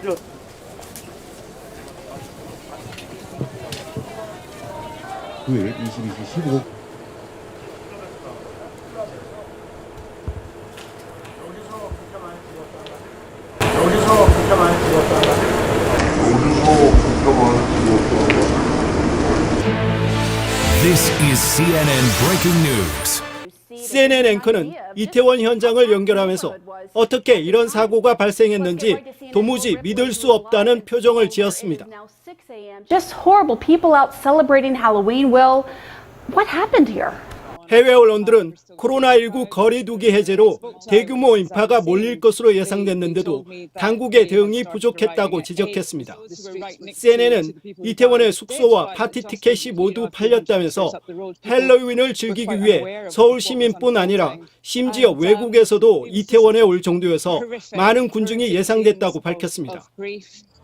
9일 22시 15분. 여기서 그렇게 많이 죽었다. This is CNN breaking news. CNN 앵커는 이태원 현장을 연결하면서 어떻게 이런 사고가 발생했는지 도무지 믿을 수 없다는 표정을 지었습니다. Just horrible people out celebrating Halloween. Well, what happened here? 해외 언론들은 코로나19 거리두기 해제로 대규모 인파가 몰릴 것으로 예상됐는데도 당국의 대응이 부족했다고 지적했습니다. CNN은 이태원의 숙소와 파티 티켓이 모두 팔렸다면서 헬로윈을 즐기기 위해 서울 시민뿐 아니라 심지어 외국에서도 이태원에 올 정도여서 많은 군중이 예상됐다고 밝혔습니다.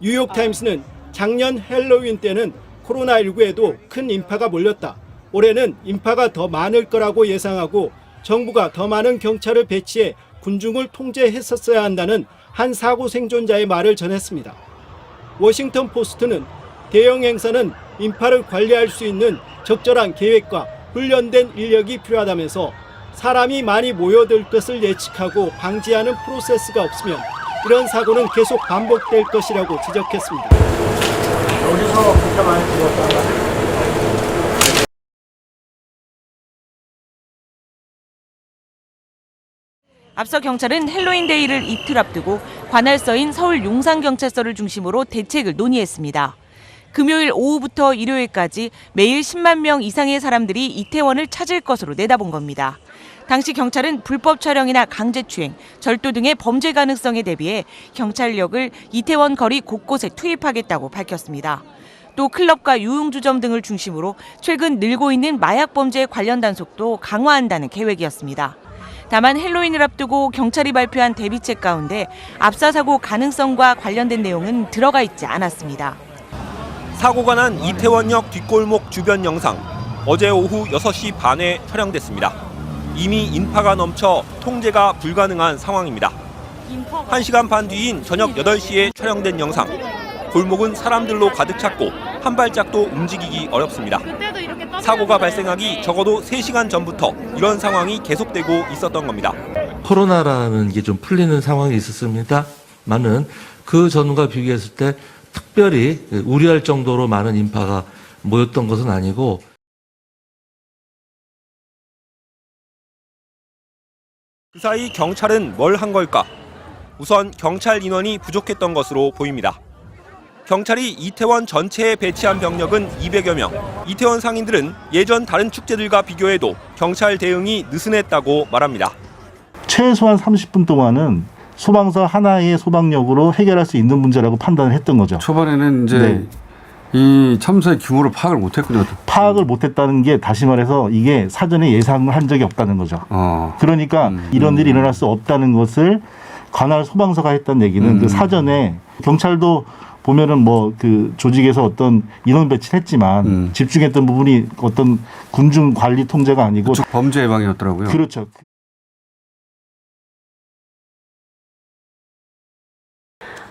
뉴욕타임스는 작년 헬로윈 때는 코로나19에도 큰 인파가 몰렸다. 올해는 인파가 더 많을 거라고 예상하고 정부가 더 많은 경찰을 배치해 군중을 통제했었어야 한다는 한 사고 생존자의 말을 전했습니다. 워싱턴 포스트는 대형 행사는 인파를 관리할 수 있는 적절한 계획과 훈련된 인력이 필요하다면서 사람이 많이 모여들 것을 예측하고 방지하는 프로세스가 없으면 이런 사고는 계속 반복될 것이라고 지적했습니다. 여기서 그렇게 많이 죽었다. 앞서 경찰은 헬로윈데이를 이틀 앞두고 관할 서인 서울 용산경찰서를 중심으로 대책을 논의했습니다. 금요일 오후부터 일요일까지 매일 10만 명 이상의 사람들이 이태원을 찾을 것으로 내다본 겁니다. 당시 경찰은 불법 촬영이나 강제추행, 절도 등의 범죄 가능성에 대비해 경찰력을 이태원 거리 곳곳에 투입하겠다고 밝혔습니다. 또 클럽과 유흥주점 등을 중심으로 최근 늘고 있는 마약 범죄에 관련 단속도 강화한다는 계획이었습니다. 다만 헬로윈을 앞두고 경찰이 발표한 대비책 가운데 압사 사고 가능성과 관련된 내용은 들어가 있지 않았습니다. 사고가 난 이태원역 뒷골목 주변 영상, 어제 오후 6시 반에 촬영됐습니다. 이미 인파가 넘쳐 통제가 불가능한 상황입니다. 1시간 반 뒤인 저녁 8시에 촬영된 영상. 골목은 사람들로 가득 찼고 한 발짝도 움직이기 어렵습니다. 사고가 발생하기 적어도 3시간 전부터 이런 상황이 계속되고 있었던 겁니다. 코로나라는 게 좀 풀리는 상황이 있었습니다만은 그 전과 비교했을 때 특별히 우려할 정도로 많은 인파가 모였던 것은 아니고 그 사이 경찰은 뭘 한 걸까? 우선 경찰 인원이 부족했던 것으로 보입니다. 경찰이 이태원 전체에 배치한 병력은 200여 명. 이태원 상인들은 예전 다른 축제들과 비교해도 경찰 대응이 느슨했다고 말합니다. 최소한 30분 동안은 소방서 하나의 소방력으로 해결할 수 있는 문제라고 판단을 했던 거죠. 초반에는 이제 이 참사의 규모를 파악을 못했군요. 파악을 못했다는 게 다시 말해서 이게 사전에 예상을 한 적이 없다는 거죠. 그러니까 이런 일이 일어날 수 없다는 것을 관할 소방서가 했다는 얘기는 그 사전에 경찰도 보면은 뭐 그 조직에서 어떤 인원 배치를 했지만 집중했던 부분이 어떤 군중 관리 통제가 아니고 범죄 예방이었더라고요. 그렇죠.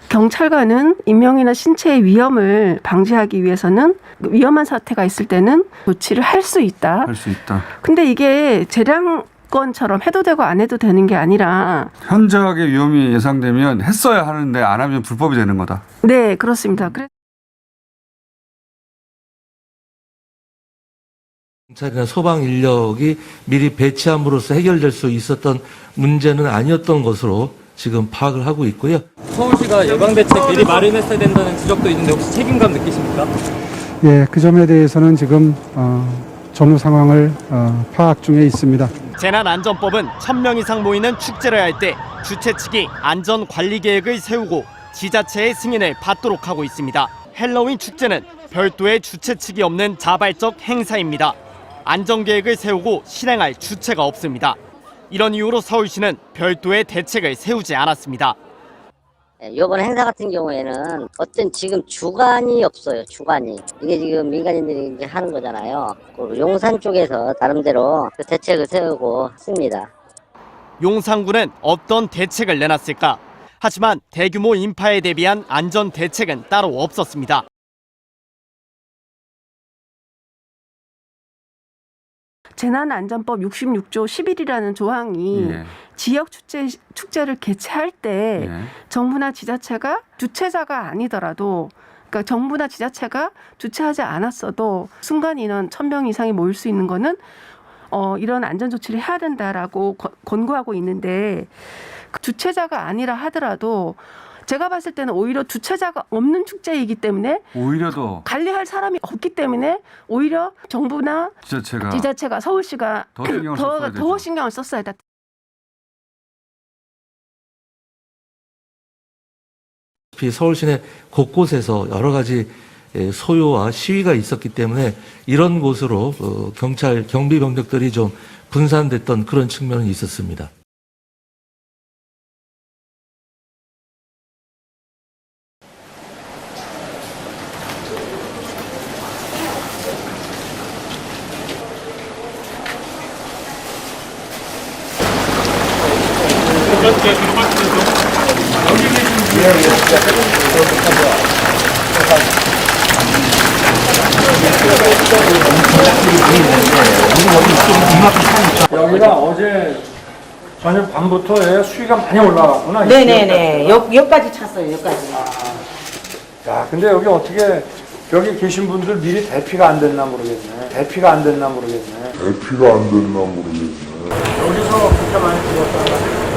경찰관은 인명이나 신체의 위험을 방지하기 위해서는 위험한 사태가 있을 때는 조치를 할 수 있다. 할 수 있다. 근데 이게 재량권처럼 해도 되고 안 해도 되는 게 아니라 현저하게 위험이 예상되면 했어야 하는데 안 하면 불법이 되는 거다. 네, 그렇습니다. 경찰이나 소방 인력이 미리 배치함으로써 해결될 수 있었던 문제는 아니었던 것으로 지금 파악을 하고 있고요. 서울시가 예방 대책 미리 마련했어야 된다는 지적도 있는데 혹시 책임감 느끼십니까? 예, 그 점에 대해서는 지금 전후 상황을 파악 중에 있습니다. 재난안전법은 1000명 이상 모이는 축제를 할 때 주최 측이 안전관리 계획을 세우고 지자체의 승인을 받도록 하고 있습니다. 헬로윈 축제는 별도의 주최 측이 없는 자발적 행사입니다. 안전계획을 세우고 실행할 주체가 없습니다. 이런 이유로 서울시는 별도의 대책을 세우지 않았습니다. 이번 행사 같은 경우에는 어떤 지금 주관이 없어요. 주관이. 이게 지금 민간인들이 이제 하는 거잖아요. 용산 쪽에서 나름대로 그 대책을 세우고 있습니다. 용산구는 어떤 대책을 내놨을까? 하지만 대규모 인파에 대비한 안전 대책은 따로 없었습니다. 재난안전법 66조 11이라는 조항이 지역 축제를 개최할 때 정부나 지자체가 주최자가 아니더라도, 그러니까 정부나 지자체가 주최하지 않았어도 순간 인원 1,000명 이상이 모일 수 있는 거는 이런 안전 조치를 해야 된다라고 권고하고 있는데, 주최자가 아니라 하더라도 제가 봤을 때는 오히려 주최자가 없는 축제이기 때문에 오히려 더 관리할 사람이 없기 때문에 오히려 정부나 지자체가 서울시가 더 신경을 썼어야 됐다. 서울 시내 곳곳에서 여러 가지 소요와 시위가 있었기 때문에 이런 곳으로 경찰 경비 병력들이 좀 분산됐던 그런 측면은 있었습니다. 여기가 어제 저녁 밤부터 수위가 많이 올라갔구나. 네네네. 여기까지 찼어요. 여기까지. 야, 근데 여기 어떻게 여기 계신 분들 미리 대피가 안 됐나 모르겠네. 여기서 그렇게 많이 죽었다가